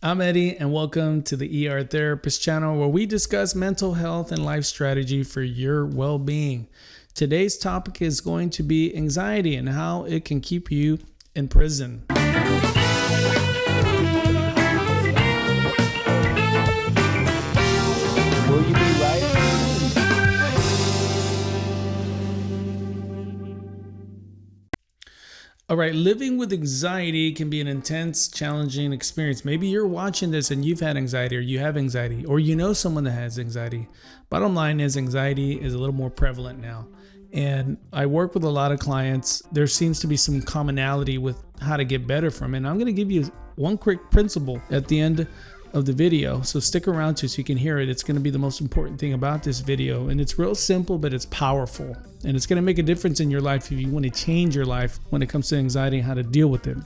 I'm Eddie, and welcome to the ER Therapist channel, where we discuss mental health and life strategy for your well-being. Today's topic is going to be anxiety and how it can keep you in prison. Will you be right? All right, living with anxiety can be an intense, challenging experience. Maybe you're watching this and you've had anxiety, or you have anxiety, or you know someone that has anxiety. Bottom line is, anxiety is a little more prevalent now. And I work with a lot of clients. There seems to be some commonality with how to get better from it. And I'm going to give you one quick principle at the end of the video, so stick around so you can hear it. It's going to be the most important thing about this video, and it's real simple, but it's powerful, and it's going to make a difference in your life if you want to change your life when it comes to anxiety and how to deal with it.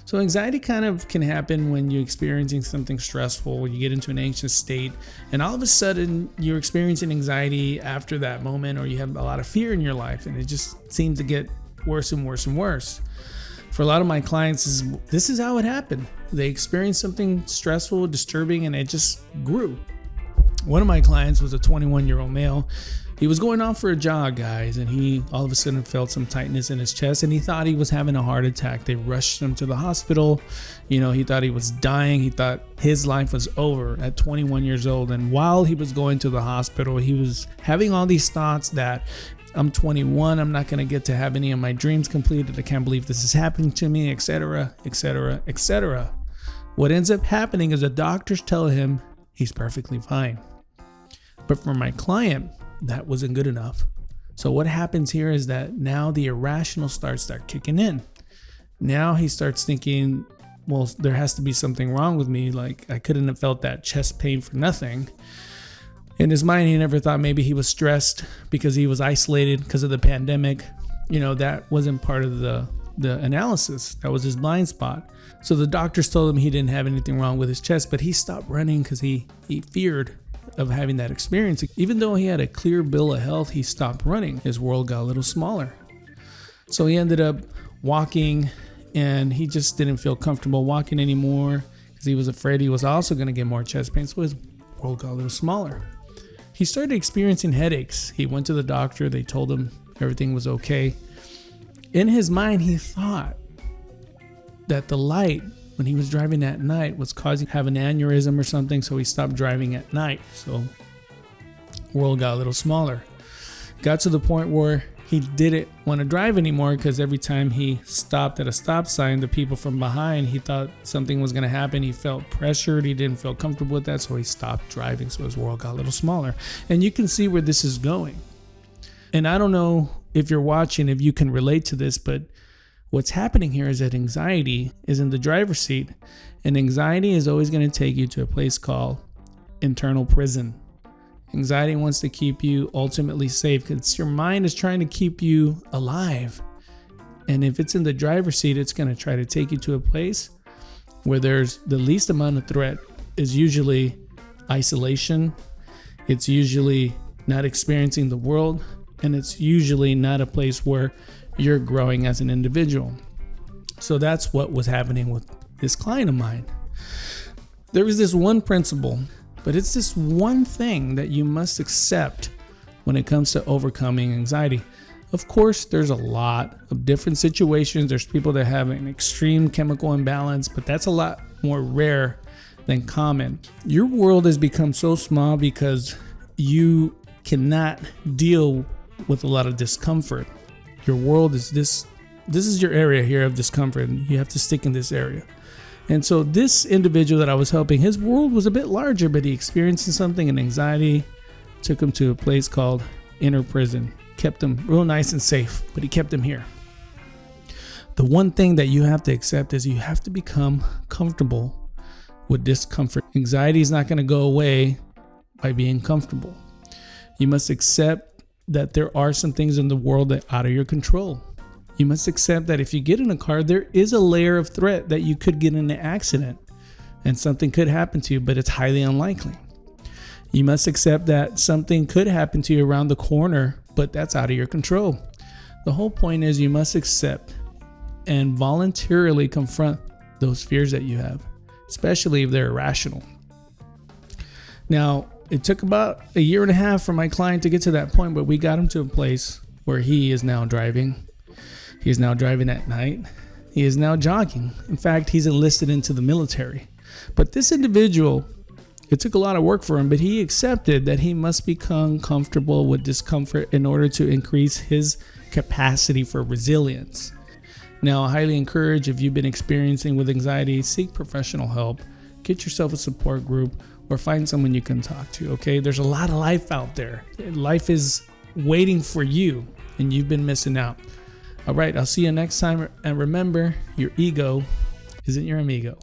So anxiety kind of can happen when you're experiencing something stressful, when you get into an anxious state, and all of a sudden you're experiencing anxiety after that moment, or you have a lot of fear in your life, and it just seems to get worse and worse and worse. For a lot of my clients, this is how it happened. They experienced something stressful, disturbing, and it just grew. One of my clients was a 21-year-old male. He was going off for a jog, guys, and he all of a sudden felt some tightness in his chest, and he thought he was having a heart attack. They rushed him to the hospital. He thought he was dying. He thought his life was over at 21 years old. And while he was going to the hospital, he was having all these thoughts that, I'm 21, I'm not going to get to have any of my dreams completed. I can't believe this is happening to me, etc., etc., etc. What ends up happening is the doctors tell him he's perfectly fine. But for my client, that wasn't good enough. So what happens here is that now the irrational start kicking in. Now he starts thinking, well, there has to be something wrong with me. Like, I couldn't have felt that chest pain for nothing. In his mind, he never thought maybe he was stressed because he was isolated because of the pandemic. That wasn't part of the analysis. That was his blind spot. So the doctors told him he didn't have anything wrong with his chest, but he stopped running because he feared of having that experience. Even though he had a clear bill of health, he stopped running. His world got a little smaller. So he ended up walking, and he just didn't feel comfortable walking anymore because he was afraid he was also going to get more chest pain. So his world got a little smaller. He started experiencing headaches. He went to the doctor. They told him everything was okay. In his mind, he thought that the light, when he was driving at night, was causing him to have an aneurysm or something, so he stopped driving at night. So world got a little smaller. Got to the point where he didn't want to drive anymore because every time he stopped at a stop sign, the people from behind, he thought something was going to happen. He felt pressured. He didn't feel comfortable with that, so he stopped driving. So his world got a little smaller. And you can see where this is going. And I don't know if you're watching, if you can relate to this, but what's happening here is that anxiety is in the driver's seat, and anxiety is always going to take you to a place called internal prison. Anxiety wants to keep you ultimately safe because your mind is trying to keep you alive. And if it's in the driver's seat, it's going to try to take you to a place where there's the least amount of threat. Is usually isolation. It's usually not experiencing the world. And it's usually not a place where you're growing as an individual. So that's what was happening with this client of mine. There was this one principle, but it's this one thing that you must accept when it comes to overcoming anxiety. Of course, there's a lot of different situations. There's people that have an extreme chemical imbalance, but that's a lot more rare than common. Your world has become so small because you cannot deal with a lot of discomfort. Your world is this is your area here of discomfort, and you have to stick in this area. And so this individual that I was helping, his world was a bit larger, but he experienced something, and anxiety took him to a place called inner prison. Kept him real nice and safe, but he kept him here. The one thing that you have to accept is you have to become comfortable with discomfort. Anxiety is not going to go away by being comfortable. You must accept that there are some things in the world that are out of your control. You must accept that if you get in a car, there is a layer of threat that you could get in an accident and something could happen to you, but it's highly unlikely. You must accept that something could happen to you around the corner, but that's out of your control. The whole point is you must accept and voluntarily confront those fears that you have. especially if they're irrational. Now, it took about a year and a half for my client to get to that point, but we got him to a place where he is now driving. He is now driving at night. He is now jogging. In fact, he's enlisted into the military. But this individual, it took a lot of work for him, but he accepted that he must become comfortable with discomfort in order to increase his capacity for resilience. Now, I highly encourage, if you've been experiencing with anxiety, seek professional help, get yourself a support group, or find someone you can talk to, okay? There's a lot of life out there. Life is waiting for you, and you've been missing out. All right, I'll see you next time. And remember, your ego isn't your amigo.